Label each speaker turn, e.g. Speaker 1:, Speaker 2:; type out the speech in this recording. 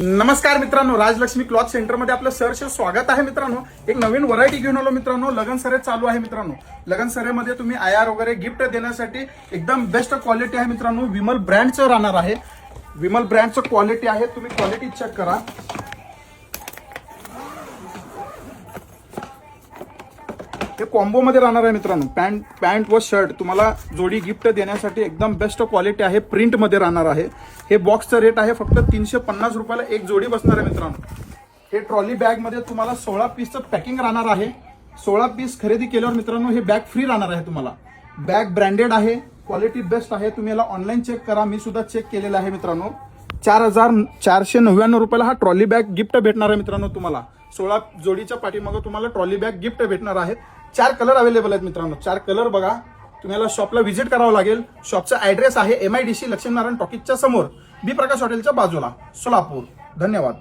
Speaker 1: नमस्कार मित्रांनो, Rajlakshmi cloth centre मध्ये आपलं सहर्ष स्वागत आहे मित्रांनो। एक नवीन व्हरायटी घेऊन आलो मित्रांनो। लगन सरे चालू आहे मित्रांनो। लगन सरेमध्ये तुम्ही आयार वगैरे गिफ्ट देण्यासाठी एकदम बेस्ट क्वालिटी आहे मित्रांनो। विमल ब्रँडचं राहणार आहे। विमल ब्रँडचं क्वालिटी आहे, तुम्ही क्वालिटी चेक करा। हे कॉम्बो मध्ये राहणार आहे मित्रांनो। पॅन्ट व शर्ट तुम्हाला जोडी गिफ्ट देण्यासाठी एकदम बेस्ट क्वालिटी आहे। प्रिंट मध्ये राहणार आहे। हे बॉक्सचं रेट आहे फक्त 350 रुपयाला एक जोडी बसणार आहे मित्रांनो। हे ट्रॉली बॅग मध्ये तुम्हाला 16 पीसचं पॅकिंग राहणार आहे। 16 पीस खरेदी केल्यावर मित्रांनो हे बॅग फ्री राहणार आहे तुम्हाला। बॅग ब्रँडेड आहे, क्वालिटी बेस्ट आहे। तुम्ही याला ऑनलाईन चेक करा, मी सुद्धा चेक केलेलं आहे मित्रांनो। 4499 रुपयाला हा ट्रॉली बॅग गिफ्ट भेटणार आहे मित्रांनो तुम्हाला। 16 जोडीच्या पाठीमागे तुम्हाला ट्रॉली बॅग गिफ्ट भेटणार आहे। 4 कलर अवेलेबल आहेत मित्रांनो। 4 कलर बघा, तुम्हाला शॉपला व्हिजिट करावं लागेल। शॉपचा ऍड्रेस आहे MIDC लक्ष्मीनारायण टॉकीजच्या समोर, बी प्रकाश हॉटेलच्या बाजूला, सोलापूर। धन्यवाद।